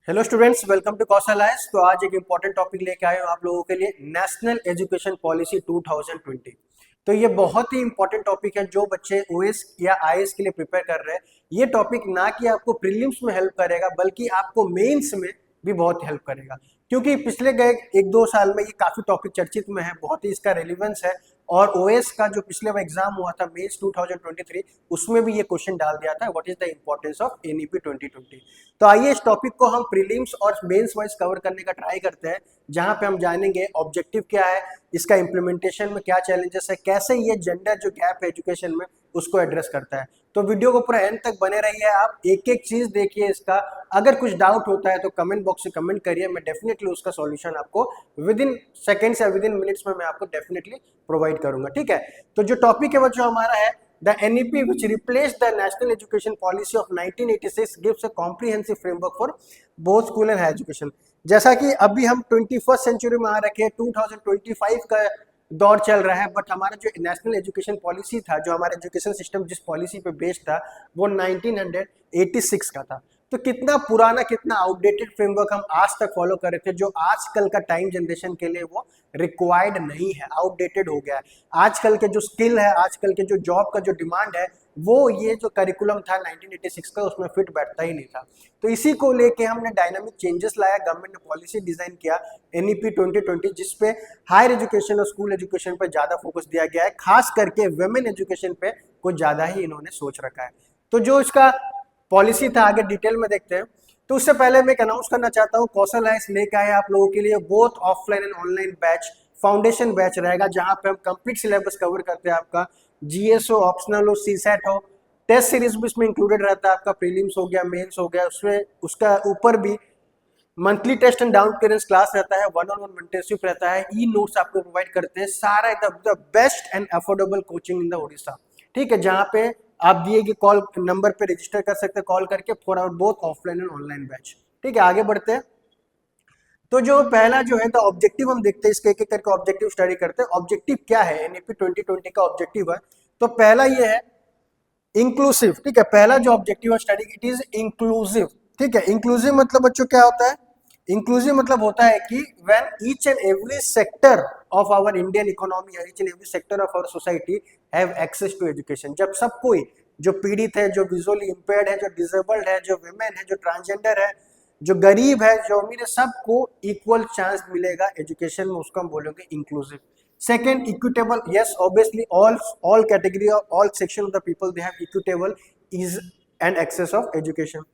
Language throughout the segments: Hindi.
Hello students, welcome to Kaushal ice. तो आज एक इम्पॉर्टेंट टॉपिक लेके आए हूँ आप लोगों के लिए, नेशनल एजुकेशन पॉलिसी 2020। तो ये बहुत ही इंपॉर्टेंट टॉपिक है जो बच्चे ओएस या आईएएस के लिए प्रिपेयर कर रहे हैं। ये टॉपिक ना कि आपको प्रीलिम्स में हेल्प करेगा बल्कि आपको मेंस में भी बहुत हेल्प करेगा, क्योंकि पिछले गए एक दो साल में ये काफी टॉपिक चर्चित में है, बहुत ही इसका रेलिवेंस है। और ओएस का जो पिछले एग्जाम हुआ था मेंस 2023, उसमें भी ये क्वेश्चन डाल दिया था, what is the importance of NEP 2020। तो आइए इस टॉपिक को हम प्रीलिम्स और मेंस वाइज कवर करने का ट्राई करते हैं, जहां पे हम जानेंगे ऑब्जेक्टिव क्या है, इसका इम्प्लीमेंटेशन में क्या चैलेंजेस है, कैसे ये जेंडर जो गैप है एजुकेशन में उसको एड्रेस करता है। तो वीडियो को पूरा एंड तक बने रहिए, आप एक एक चीज देखिए इसका। अगर कुछ डाउट होता है तो कमेंट बॉक्स में कमेंट करिए, मैं डेफिनेटली उसका सॉल्यूशन आपको विद इन सेकेंड्स या विद इन मिनट्स में मैं आपको डेफिनेटली प्रोवाइड करूंगा। ठीक है, तो जो टॉपिक है वो जो हमारा है, The NEP, which replaced the National Education Policy of 1986, gives a comprehensive framework for both school and higher education। जैसा कि अभी हम 21st सेंचुरी में आ रखे हैं, 2025 का दौर चल रहा है, बट हमारा जो नेशनल एजुकेशन पॉलिसी था, जो हमारा एजुकेशन सिस्टम जिस पॉलिसी पे बेस्ड था, वो 1986 का था। तो कितना पुराना, कितना आउटडेटेड फ्रेमवर्क हम आज तक फॉलो कर रहे थे, जो आजकल का टाइम जनरेशन के लिए वो रिक्वायर्ड नहीं है, आउटडेटेड हो गया है। आजकल के जो स्किल है, आजकल के जो जॉब का जो डिमांड है, वो ये जो करिकुलम था 1986 का उसमें फिट बैठता ही नहीं था। तो इसी को लेके हमने डायनामिक चेंजेस लाया, गवर्नमेंट ने पॉलिसी डिजाइन किया एनईपी 2020, जिसपे हायर एजुकेशन और स्कूल एजुकेशन पर ज्यादा फोकस दिया गया है, खास करके वुमेन एजुकेशन पे कुछ ज्यादा ही इन्होंने सोच रखा है। तो जो इसका पॉलिसी था आगे डिटेल में देखते हैं। तो उससे पहले मैं एक अनाउंस करना चाहता हूँ, कौशल आइस लेके आए आप लोगों के लिए both offline and online batch. Foundation batch रहेगा जहां पे हम कंप्लीट सिलेबस कवर करते हैं, आपका जीएस हो, ऑप्शनल हो, सीसेट हो, टेस्ट सीरीज भी इसमें इंक्लूडेड रहता है, आपका प्रीलिम्स हो गया, मेंस हो गया, उसमें उसका ऊपर भी monthly test and down clearance class रहता है, वन ऑन वन मेंटरशिप रहता है, ई नोट्स आपको प्रोवाइड करते हैं, सारा the best and affordable coaching in the Odisha. ठीक है, जहां पे आप दिए गए कॉल नंबर पे रजिस्टर कर सकते हैं कॉल करके for our both offline and online batch. ठीक है, आगे बढ़ते हैं। तो जो पहला जो है, तो ऑब्जेक्टिव हम देखते हैं, इसके एक एक करके ऑब्जेक्टिव स्टडी करते हैं। ऑब्जेक्टिव क्या है, एनईपी 2020 का ऑब्जेक्टिव है, तो पहला ये है इंक्लूसिव। ठीक है, पहला जो ऑब्जेक्टिव है स्टडी, इट इज इंक्लूसिव। ठीक है, इंक्लूसिव मतलब बच्चों क्या होता है? इंक्लूसिव मतलब होता है कि when each and every sector of our Indian economy, each and every sector of our society have access to education. जब सब कोई, जो पीड़ित है, जो विजुअली इंपेयर्ड है, जो डिसेबल्ड है, जो वुमेन है, जो ट्रांसजेंडर है, जो गरीब है, जो अमीर है, सबको इक्वल चांस मिलेगा एजुकेशन में, उसको हम बोलेंगे inclusive. Second, equitable. Yes, obviously, all category or all section of the people, they have equitable is and access of education.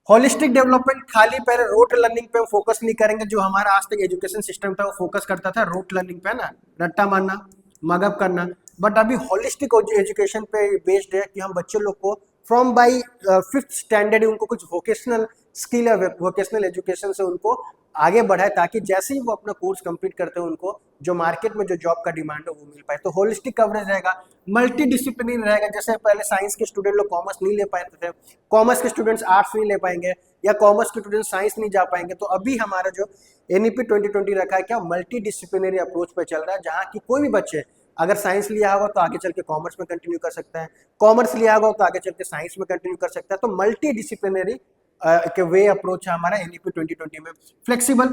Holistic development, खाली पहले रोट लर्निंग पे हम फोकस नहीं करेंगे, जो हमारा आज तक एजुकेशन सिस्टम था वो फोकस करता था रोट लर्निंग पे ना, रट्टा मारना, मगअप करना। बट अभी होलिस्टिक एजुकेशन पे बेस्ड है कि हम बच्चे लोग को फ्रॉम बाई 5th स्टैंडर्ड उनको कुछ वोकेशनल स्किल या वोकेशनल एजुकेशन से उनको आगे बढ़ाए, ताकि जैसे ही वो अपना कोर्स कंप्लीट करते हैं उनको जो मार्केट में जो जॉब का डिमांड है वो मिल पाए। तो होलिस्टिक कवरेज रहेगा, मल्टी डिसिप्लिन रहेगा। जैसे पहले साइंस के स्टूडेंट लोग कॉमर्स नहीं ले पाते थे, कॉमर्स के स्टूडेंट्स आर्ट्स नहीं ले पाएंगे, या कॉमर्स के स्टूडेंट साइंस नहीं जा पाएंगे। तो अभी हमारा जो एनईपी 2020 रखा है, क्या मल्टी डिसिप्लिनरी अप्रोच पे चल रहा है, जहाँ की कोई भी बच्चे अगर साइंस लिया होगा तो आगे चल के कॉमर्स में कंटिन्यू कर सकता है, कॉमर्स लिया होगा तो आगे चल के साइंस में कंटिन्यू कर सकता है। तो मल्टी डिसिप्लिनरी के वे अप्रोच है हमारा एनईपी 2020 में। फ्लेक्सिबल,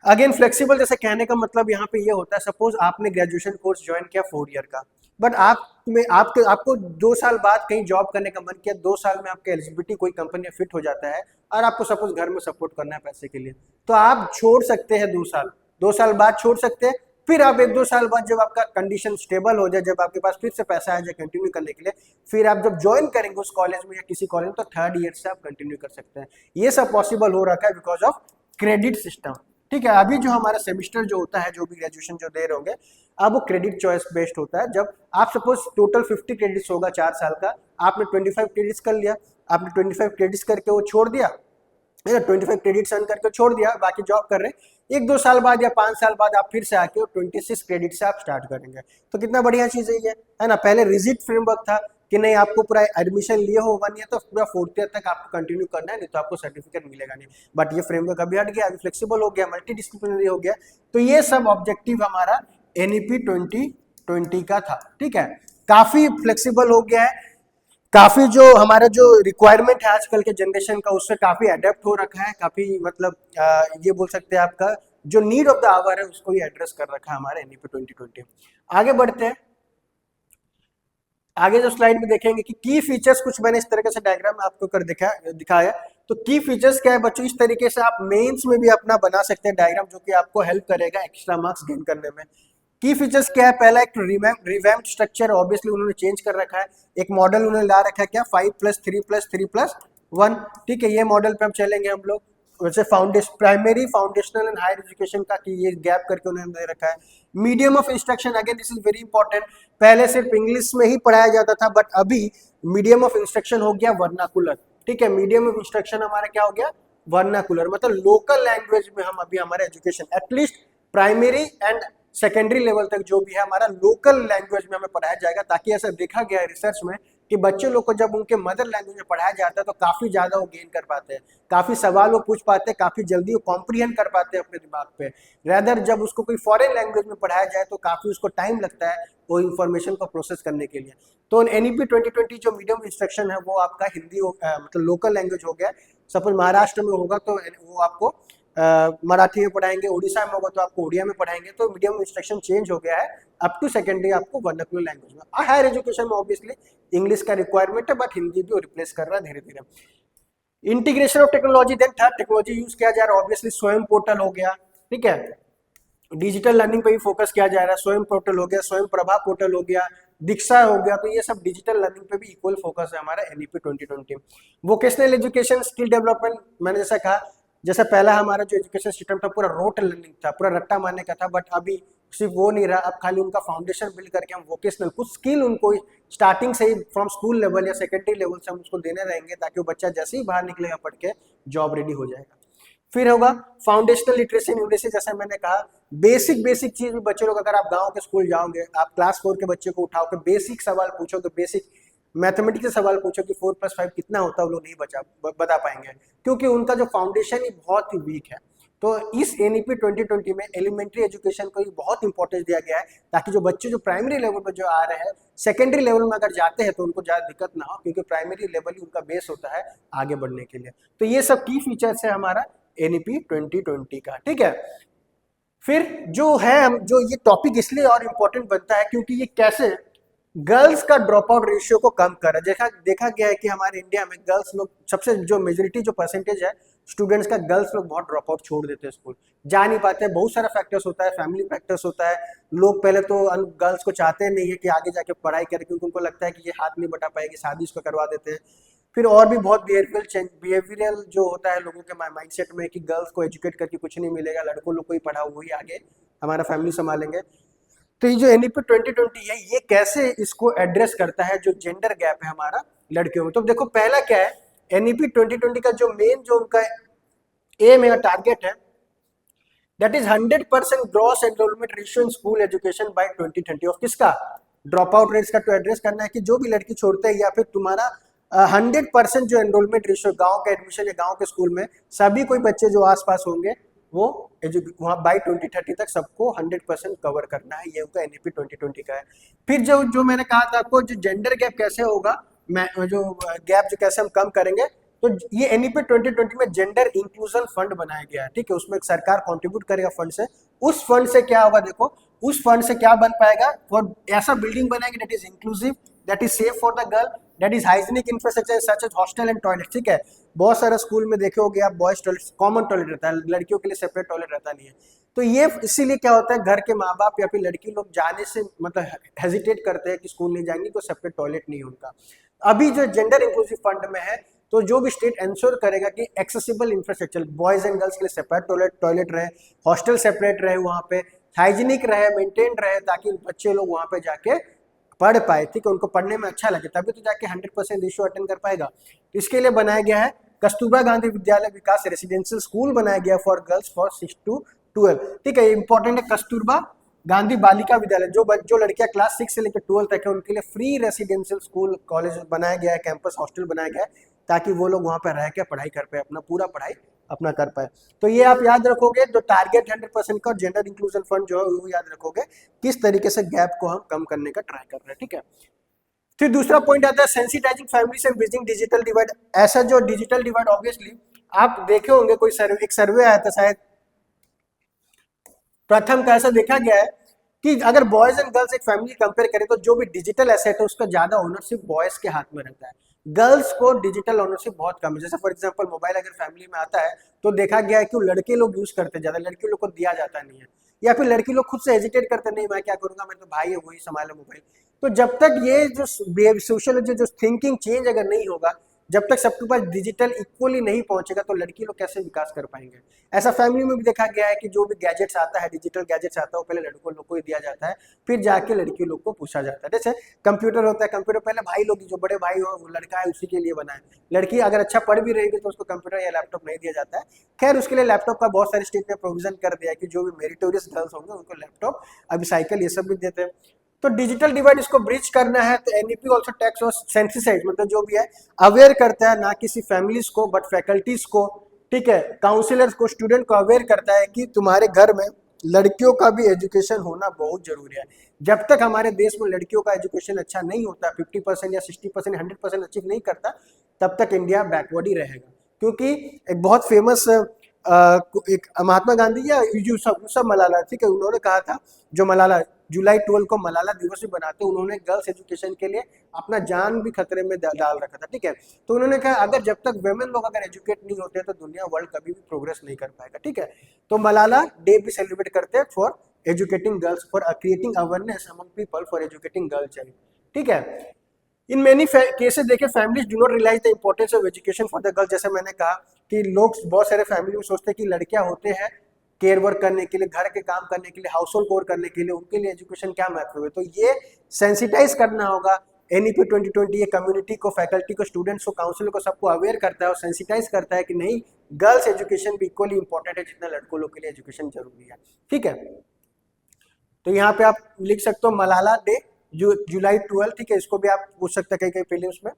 अगेन फ्लेक्सिबल जैसे कहने का मतलब यहाँ पे ये होता है, सपोज आपने ग्रेजुएशन कोर्स ज्वाइन किया 4 ईयर का, बट आपको 2 साल बाद कहीं जॉब करने का मन किया, 2 साल में आपके एलिजिबिलिटी कोई कंपनी फिट हो जाता है और आपको सपोज घर में सपोर्ट करना है पैसे के लिए, तो आप छोड़ सकते हैं 2 साल बाद छोड़ सकते हैं। फिर आप 1-2 साल बाद जब आपका कंडीशन स्टेबल हो जाए, जब आपके पास फिर से पैसा आ जाए कंटिन्यू करने के लिए, फिर आप जब ज्वाइन करेंगे उस कॉलेज में या किसी कॉलेज में, तो 3rd ईयर से आप कंटिन्यू कर सकते हैं। ये सब पॉसिबल हो रखा है बिकॉज ऑफ क्रेडिट सिस्टम। ठीक है, अभी जो हमारा सेमिस्टर जो होता है, जो भी ग्रेजुएशन जो दे रहे होंगे, अब वो क्रेडिट चॉइस बेस्ड होता है। जब आप सपोज टोटल 50 क्रेडिट्स होगा 4 साल का, आपने 25 क्रेडिट्स कर लिया, आपने 25 क्रेडिट्स करके वो छोड़ दिया, 25 क्रेडिट्स अर्न करके छोड़ दिया, बाकी जॉब कर रहे हैं, 1-2 साल बाद या 5 साल बाद आप फिर से आके 26 क्रेडिट से आप स्टार्ट करेंगे। तो कितना बढ़िया चीज है ये, है ना। पहले रिजिड फ्रेमवर्क था कि नहीं, आपको पूरा एडमिशन लिए हो 1 ईयर तो पूरा 4th ईयर तक आपको कंटिन्यू करना है, नहीं तो आपको सर्टिफिकेट मिलेगा नहीं। बट ये फ्रेमवर्क अभी हट गया, अभी फ्लेक्सिबल हो गया, मल्टी डिसिप्लिनरी हो गया। तो ये सब ऑब्जेक्टिव हमारा एनईपी 2020 का था। ठीक है, काफी फ्लेक्सिबल हो गया है, काफी जो हमारा जो रिक्वायरमेंट है आजकल के जनरेशन का उससे काफी अडेप्ट हो रखा है, काफी मतलब ये बोल सकते हैं आपका जो नीड ऑफ द आवर है उसको ही एड्रेस कर रखा है हमारे एनईपी 2020। आगे बढ़ते हैं। आगे जो स्लाइड में देखेंगे कि की फीचर्स कुछ मैंने इस तरीके से डायग्राम में आपको कर दिखाया। तो की फीचर्स क्या है बच्चों, इस तरीके से आप मेंस में भी अपना बना सकते हैं डायग्राम, जो कि आपको हेल्प करेगा एक्स्ट्रा मार्क्स गेन करने में। की फीचर्स क्या है, पहला एक रिवैम्प्ड स्ट्रक्चर ऑब्वियसली उन्होंने चेंज कर रखा है। एक मॉडल उन्होंने ला रखा है क्या, 5+3+3+1। ठीक है, ये मॉडल पे हम चलेंगे हम लोग। वैसे foundation, primary, foundational and higher education का कि ये गैप करके उन्होंने दे रखा है। Medium of instruction, again this is very important. पहले सिर्फ इंग्लिश में ही पढ़ाया जाता था, बट अभी मीडियम ऑफ इंस्ट्रक्शन हो गया वर्नाकुलर। ठीक है, मीडियम ऑफ इंस्ट्रक्शन हमारा क्या हो गया, वर्नाकुलर, मतलब लोकल लैंग्वेज में हम अभी हमारा education at least primary and secondary level तक जो भी है हमारा लोकल लैंग्वेज में हमें पढ़ाया जाएगा, ताकि ऐसा देखा गया है रिसर्च में कि बच्चे लोग को जब उनके मदर लैंग्वेज में पढ़ाया जाता है तो काफी ज्यादा वो गेन कर पाते हैं, काफी सवाल वो पूछ पाते हैं, काफी जल्दी वो कॉम्प्रिहेंड कर पाते हैं अपने दिमाग पे। रेदर जब उसको कोई फॉरेन लैंग्वेज में पढ़ाया जाए तो काफी उसको टाइम लगता है वो इन्फॉर्मेशन को प्रोसेस करने के लिए। तो एनईपी 2020 जो मीडियम इंस्ट्रक्शन है वो आपका हिंदी मतलब लोकल लैंग्वेज हो गया। सपोज महाराष्ट्र में होगा तो वो आपको मराठी में पढ़ाएंगे, उड़ीसा में होगा तो आपको उड़िया में पढ़ाएंगे। तो मीडियम इंस्ट्रक्शन चेंज हो गया है अप टू सेकेंडरी आपको वर्नाकुलर लैंग्वेज में। हायर एजुकेशन में ऑब्वियसली इंग्लिश का रिक्वायरमेंट है, बट हिंदी भी रिप्लेस कर रहा है धीरे धीरे। Integration of technology, then third technology use किया जा रहा है, ऑब्वियसली स्वयं पोर्टल हो गया। ठीक है, डिजिटल लर्निंग पे भी फोकस किया जा रहा है, स्वयं पोर्टल हो गया, स्वयं प्रभा पोर्टल हो गया, दीक्षा हो गया। तो ये सब डिजिटल लर्निंग पे भी इक्वल फोकस है हमारा NEP 2020। Vocational education, skill development, मैंने जैसा कहा, जैसे पहला हमारा जो एजुकेशन सिस्टम था पूरा रोट लर्निंग था, पूरा रट्टा मारने का था, बट अभी सिर्फ वो नहीं रहा, अब खाली उनका फाउंडेशन बिल्ड करके हम वोकेशनल कुछ स्किल उनको स्टार्टिंग से ही फ्रॉम स्कूल लेवल या सेकेंडरी लेवल से हम उसको देने रहेंगे, ताकि वो बच्चा जैसे ही बाहर निकलेगा पढ़ के जॉब रेडी हो जाएगा। फिर होगा फाउंडेशनल लिटरेसी न्यूमरेसी, जैसे मैंने कहा बेसिक बेसिक चीज भी बच्चे लोग, अगर आप गांव के स्कूल जाओगे, आप क्लास 4 के बच्चे को उठाओगे, बेसिक सवाल पूछोगे, बेसिक मैथमेटिक्स के सवाल पूछो कि 4+5 कितना होता है, वो लोग नहीं बता पाएंगे, क्योंकि उनका जो फाउंडेशन ही बहुत ही वीक है। तो इस एनईपी 2020 में एलिमेंट्री एजुकेशन को ही बहुत इंपॉर्टेंस दिया गया है, ताकि जो बच्चे जो प्राइमरी लेवल पर जो आ रहे हैं, सेकेंडरी लेवल में अगर जाते हैं तो उनको ज्यादा दिक्कत ना हो, क्योंकि प्राइमरी लेवल ही उनका बेस होता है आगे बढ़ने के लिए। तो ये सब की फीचर्स है हमारा एनईपी 2020 का। ठीक है, फिर जो है हम जो ये टॉपिक इसलिए और इम्पोर्टेंट बनता है क्योंकि ये कैसे गर्ल्स का ड्रॉप आउट रेशियो को कम कर रहा है। देखा गया है कि हमारे इंडिया में गर्ल्स लोग सबसे जो मेजोरिटी जो परसेंटेज है स्टूडेंट्स का, गर्ल्स लोग बहुत ड्रॉप आउट छोड़ देते हैं, स्कूल जा नहीं पाते हैं। बहुत सारा फैक्टर्स होता है, फैमिली फैक्टर्स होता है। लोग पहले तो गर्ल्स को चाहते नहीं है कि आगे जाके पढ़ाई करे, क्योंकि उनको लगता है कि ये हाथ नहीं बटा पाएगी, शादी उसको करवा देते हैं। फिर और भी बहुत बिहेवियरल जो होता है लोगों के माइंडसेट में कि गर्ल्स को एजुकेट करके कुछ नहीं मिलेगा, लड़कों लोग को ही पढ़ाओ, वही आगे हमारा फैमिली संभालेंगे। तो ये जो एनईपी 2020 है ये कैसे इसको एड्रेस करता है, जो जेंडर गैप है हमारा लड़कियों में। तो देखो पहला क्या है, एनईपी 2020 का जो मेन जो उनका एम है, टारगेट है, that is 100% gross enrolment ratio in school education by 2030। Of किसका, ड्रॉप आउट रेट्स का। तो एड्रेस करना है कि जो भी लड़की छोड़ते हैं, या फिर तुम्हारा 100% जो एनरोलमेंट रेशियो गांव का एडमिशन या गांव के स्कूल में सभी कोई बच्चे जो आसपास होंगे वो वहाँ बाई 2030 तक सबको 100% कवर करना है। ये उनका एनईपी 2020 का है। फिर जो जो मैंने कहा था आपको, जो जेंडर गैप कैसे होगा, जो गैप जो कैसे हम कम करेंगे, तो ये एनईपी 2020 में जेंडर इंक्लूजन फंड बनाया गया है। ठीक है, उसमें सरकार कंट्रीब्यूट करेगा फंड से। उस फंड से क्या होगा, देखो उस फंड से क्या बन पाएगा, और ऐसा बिल्डिंग बनाएंगे that is inclusive, that is safe for the girl, that is hygienic infrastructure such as hostel and toilet. ठीक है, बहुत सारे स्कूल में देखे होगे आप, बॉयज टॉयलेट कॉमन टॉयलेट रहता है, लड़कियों के लिए सेपरेट टॉयलेट रहता नहीं है। तो ये इसीलिए क्या होता है, घर के माँ बाप या फिर लड़की लोग जाने से मतलब हेजिटेट करते हैं कि स्कूल नहीं जाएंगे, तो सेपरेट टॉयलेट नहीं है उनका। अभी जो जेंडर इंक्लूसिव फंड में है, तो जो भी स्टेट इंश्योर करेगा कि accessible infrastructure, boys and girls के लिए सेपरेट टॉयलेट रहे, हॉस्टल सेपरेट रहे, वहाँ पे हाइजीनिक रहे, मेंटेन रहे, ताकि बच्चे लोग वहाँ पे जाके पढ़ पाए। ठीक है, उनको पढ़ने में अच्छा लगे, तभी तो जाके 100% रेशियो अटेंड कर पाएगा। तो इसके लिए बनाया गया है कस्तूरबा गांधी विद्यालय विकास रेसिडेंशियल स्कूल बनाया गया फॉर गर्ल्स फॉर 6 to 12। ठीक है, इंपॉर्टेंट है, कस्तूरबा गांधी बालिका विद्यालय, जो लड़कियां क्लास 6 से लेकर 12 तक है उनके लिए फ्री रेसिडेंशियल स्कूल कॉलेज बनाया गया है, कैंपस हॉस्टल बनाया गया है, ताकि वो लोग वहाँ पर रह के पढ़ाई कर पाए, अपना पूरा पढ़ाई अपना कर पाए। तो ये आप याद रखोगे, जो टारगेट 100% का, और जेंडर इंक्लूजन फंड जो है वो याद रखोगे, किस तरीके से गैप को हम कम करने का ट्राई कर रहे हैं। ठीक है, फिर दूसरा पॉइंट आता है sensitising families and bridging digital divide. ऐसा जो डिजिटल डिवाइड ऑब्वियसली आप देखे होंगे, कोई सर्वे, एक सर्वे आया था शायद प्रथम का, ऐसा देखा गया है कि अगर बॉयज एंड गर्ल्स एक फैमिली कंपेयर करें तो जो भी डिजिटल एसेट है उसका ज्यादा ओनरशिप बॉयज के हाथ में रहता है, गर्ल्स को डिजिटल ओनरशिप बहुत कम है। जैसे फॉर एग्जांपल मोबाइल अगर फैमिली में आता है तो देखा गया है कि वो लड़के लोग यूज करते हैं ज्यादा, लड़की लोग को दिया जाता नहीं है, या फिर लड़की लोग खुद से हेजिटेट करते नहीं, मैं क्या करूंगा, मैं तो भाई है वही संभाले मोबाइल। तो जब तक ये जो सोशल जो थिंकिंग चेंज अगर नहीं होगा, जब तक सबके पास डिजिटल इक्वली नहीं पहुंचेगा तो लड़की लोग कैसे विकास कर पाएंगे। ऐसा फैमिली में भी देखा गया है कि जो भी गैजेट्स आता है, डिजिटल गैजेट्स आता है, वो पहले लड़कों लोग को ही दिया जाता है, फिर जाके लड़की लोग को पूछा जाता है। जैसे कंप्यूटर होता है, कंप्यूटर पहले भाई लोग, जो बड़े भाई हो वो लड़का है उसी के लिए बना है, लड़की अगर अच्छा पढ़ भी रहेगी तो उसको कंप्यूटर या लैपटॉप नहीं दिया जाता है। खैर उसके लिए लैपटॉप का बहुत सारे स्टेट ने प्रोविजन कर दिया है कि जो भी मेरिटोरियस गर्ल्स होंगे उनको लैपटॉप, अभी साइकिल, ये सब भी देते हैं। तो डिजिटल डिवाइड इसको ब्रिज करना है तो एनईपी ऑल्सो टैक्स और सेंसिसाइज, मतलब जो भी है अवेयर करता है, ना किसी फैमिलीज को बट फैकल्टीज को, ठीक है, काउंसिलर्स को, स्टूडेंट को अवेयर करता है कि तुम्हारे घर में लड़कियों का भी एजुकेशन होना बहुत जरूरी है। जब तक हमारे देश में लड़कियों का एजुकेशन अच्छा नहीं होता, 50% या 60% 100% अचीव नहीं करता, तब तक इंडिया बैकवर्ड ही रहेगा। क्योंकि एक बहुत फेमस एक महात्मा गांधी या यूसुफ मलाला, ठीक है, उन्होंने कहा था, जो मलाला जुलाई 12 को मलाला दिवस भी बनाते, उन्होंने गर्ल्स एजुकेशन के लिए अपना जान भी खतरे में डाल रखा था, ठीक है। तो उन्होंने कहा अगर जब तक वेमेन लोग अगर एजुकेट नहीं होते तो दुनिया वर्ल्ड कभी भी प्रोग्रेस नहीं कर पाएगा, ठीक है। तो मलाला डे भी सेलिब्रेट करते हैं for educating girls, for creating awareness among people for educating girl child, ठीक है। इन मेनी केसेस देखे families do not realise the importance of education for the girls. जैसे मैंने कहा कि लोग बहुत सारे फैमिली में सोचते हैं कि लड़कियां होते हैं केयर वर्क करने के लिए, घर के काम करने के लिए, हाउस होल्ड कोर करने के लिए, उनके लिए एजुकेशन क्या महत्व है। तो ये सेंसिटाइज करना होगा। एनईपी 2020 ये कम्युनिटी को, फैकल्टी को, स्टूडेंट्स को, काउंसिल को, सबको अवेयर करता है और सेंसिटाइज करता है कि नहीं, गर्ल्स एजुकेशन भी इक्वली इंपॉर्टेंट है जितना लड़कों लोग के लिए एजुकेशन जरूरी है, ठीक है। तो यहाँ पे आप लिख सकते हो मलाला डे जुलाई 12, ठीक है, इसको भी आप पूछ सकते हैं कई कई प्रीलिम्स में।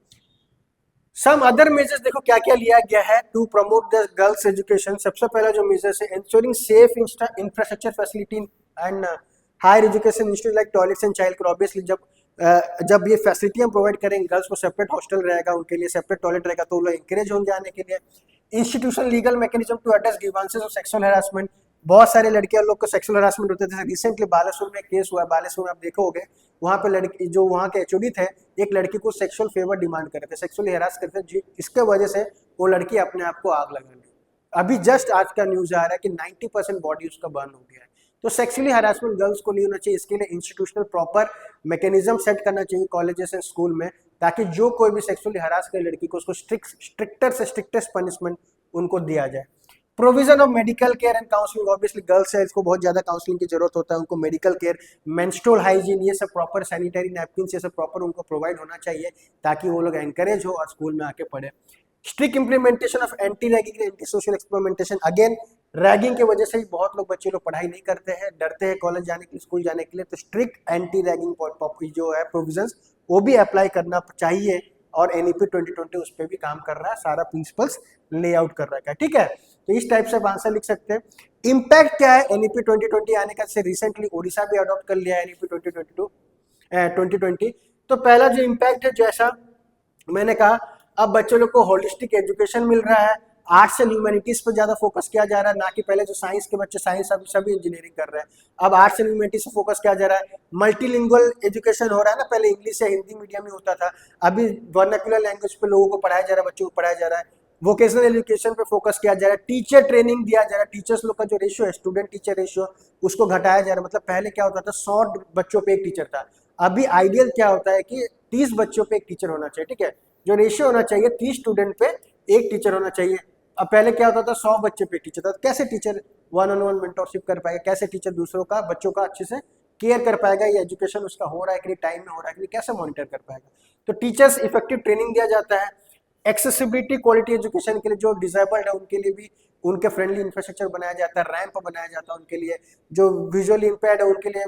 सम अदर मेजर्स देखो क्या क्या लिया गया है to promote the girls education. सबसे पहला जो मेजर्स है, ensuring safe infrastructure facility and higher education institute like toilets and child care. Obviously जब ये फैसिलिटी हम प्रोवाइड करेंगे, गर्ल्स को सेपरेट हॉस्टल रहेगा, उनके लिए सेपरेट टॉयलेट रहेगा, तो वो लोग इंकरेज होंगे आने के लिए। Institution legal mechanism to address grievances of sexual harassment. बहुत सारे लड़कियां लोग को सेक्सुअल हरासमेंट होते थे। रिसेंटली बालासुर में केस हुआ है, बालासुर में आप देखोगे, वहां पे लड़की, जो वहां के एचओडी थे, एक लड़की को सेक्सुअल फेवर डिमांड कर रहे थे, सेक्सुअली हरास करते थे, इसके वजह से वो लड़की अपने आप को आग लगा ली। अभी जस्ट आज का न्यूज आ रहा है कि 90% बॉडी उसका बर्न हो गया है। तो सेक्सुअली हरासमेंट गर्ल्स को नहीं होना चाहिए, इसके लिए इंस्टीट्यूशनल प्रॉपर मैकेनिज्म सेट करना चाहिए कॉलेजेस एंड स्कूल में, ताकि जो कोई भी सेक्सुअली हरास करे लड़की को, उसको स्ट्रिक्टर से स्ट्रिक्टेस्ट पनिशमेंट उनको दिया जाए। Provision of medical care and counselling. Obviously girls है, इसको बहुत ज्यादा काउंसलिंग की जरूरत होता है, उनको मेडिकल केयर, मेंस्ट्रुअल हाइजीन, ये सब प्रॉपर, सैनिटरी नैपकिन, ये सब प्रॉपर उनको प्रोवाइड होना चाहिए ताकि वो लोग एनकरेज हो और स्कूल में आके पढ़े। Strict implementation of anti ragging, anti social experimentation. Again ragging की वजह से ही बहुत लोग, बच्चे लोग पढ़ाई नहीं करते हैं, डरते हैं कॉलेज जाने के लिए, स्कूल जाने के लिए। तो स्ट्रिक्ट एंटी रैगिंग जो है प्रोविजंस, वो भी अप्लाई करना चाहिए, और एनईपी 2020 उस पर भी काम कर रहा है, सारा प्रिंसिपल्स ले आउट कर रखा है, ठीक है। तो इस टाइप से आप आंसर लिख सकते हैं। इम्पैक्ट क्या है एनईपी 2020 आने का, से रिसेंटली ओडिशा भी अडॉप्ट कर लिया है एनईपी 2020। तो पहला जो इम्पैक्ट है, जैसा मैंने कहा, अब बच्चों लोग को होलिस्टिक एजुकेशन मिल रहा है, आर्ट्स एंड ह्यूमैनिटीज पर ज्यादा फोकस किया जा रहा है, ना कि पहले जो साइंस के बच्चे, साइंस सभी इंजीनियरिंग कर रहे हैं, अब आर्ट्स एंड ह्यूमैनिटीज पर फोकस किया जा रहा है। मल्टीलिंगुअल एजुकेशन हो रहा है ना, पहले इंग्लिश या हिंदी मीडियम में होता था, अभी वर्नाक्युलर लैंग्वेज पे लोगों को पढ़ाया जा रहा है, बच्चों को पढ़ाया जा रहा है। वोकेशनल एजुकेशन पे फोकस किया जा रहा है, टीचर ट्रेनिंग दिया जा रहा है, टीचर्स लोग का जो रेशियो है, स्टूडेंट टीचर रेशियो, उसको घटाया जा रहा है। मतलब पहले क्या होता था, 100 बच्चों पे एक टीचर था, अभी आइडियल क्या होता है कि 30 बच्चों पे एक टीचर होना चाहिए, ठीक है। जो रेशियो होना चाहिए 30 स्टूडेंट पे एक टीचर होना चाहिए। अब पहले क्या होता था, 100 बच्चे पे टीचर था, कैसे teacher one on one mentorship कर पाएगा, कैसे टीचर दूसरों का, बच्चों का अच्छे से केयर कर पाएगा, ये एजुकेशन उसका हो रहा है कि नहीं, टाइम में हो रहा है कि नहीं, कैसे मॉनिटर कर पाएगा। तो टीचर्स इफेक्टिव ट्रेनिंग दिया जाता है। एक्सेसिबिलिटी क्वालिटी एजुकेशन के लिए जो डिसेबल्ड है उनके लिए भी उनके फ्रेंडली इंफ्रास्ट्रक्चर बनाया जाता है, रैंप बनाया जाता है उनके लिए, जो विजुअली इंपेयर्ड है उनके लिए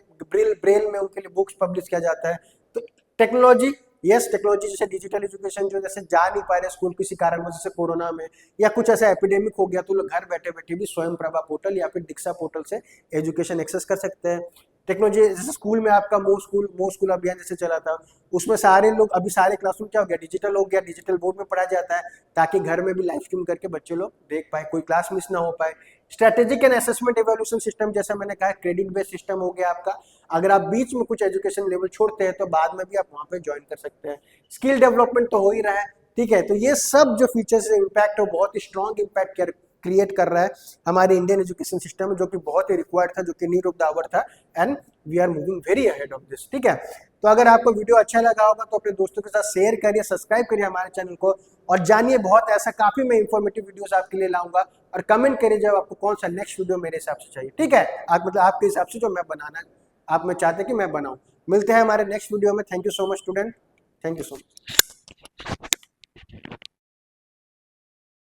ब्रेल में उनके लिए बुक्स पब्लिश किया जाता है। तो टेक्नोलॉजी, यस टेक्नोलॉजी, जैसे डिजिटल एजुकेशन, जो जैसे जा नहीं पा रहे स्कूल किसी कारण, जैसे कोरोना में या कुछ ऐसा एपिडेमिक हो गया, तो लोग घर बैठे बैठे भी स्वयं प्रभा पोर्टल या फिर दीक्षा पोर्टल से एजुकेशन एक्सेस कर सकते हैं। टेक्नोलॉजी जैसे स्कूल में आपका मो स्कूल अभियान जैसे चला था, उसमें सारे लोग अभी सारे क्लासरूम क्या हो गया, डिजिटल हो गया, डिजिटल बोर्ड में पढ़ाया जाता है ताकि घर में भी लाइव स्ट्रीम करके बच्चे लोग देख पाए, कोई क्लास मिस ना हो पाए। Strategic and assessment evolution system, जैसा मैंने कहा क्रेडिट बेस्ड सिस्टम हो गया आपका, अगर आप बीच में कुछ एजुकेशन लेवल छोड़ते हैं तो बाद में भी आप वहां पे ज्वाइन कर सकते हैं। स्किल डेवलपमेंट तो हो ही रहा है, ठीक है। तो ये सब जो फीचर्स इम्पैक्ट है बहुत स्ट्रॉन्ग इम्पैक्ट क्रिएट कर रहा है हमारे इंडियन एजुकेशन सिस्टम में, जो कि बहुत ही रिक्वायर्ड था, जो कि नीड ऑफ द आवर था, and we are moving very ahead of this, ठीक है। तो अगर आपको वीडियो अच्छा लगा होगा तो अपने दोस्तों के साथ शेयर करिए, सब्सक्राइब करिए हमारे चैनल को, और जानिए बहुत ऐसा काफी मैं इंफॉर्मेटिव वीडियोस आपके लिए लाऊंगा। और कमेंट करिए जब आपको कौन सा नेक्स्ट वीडियो मेरे हिसाब से चाहिए, ठीक है। आप मतलब आपके हिसाब से जो मैं बनाना आप में चाहते कि मैं बनाऊं। मिलते हैं हमारे नेक्स्ट वीडियो में। Thank you so much student, thank you so much.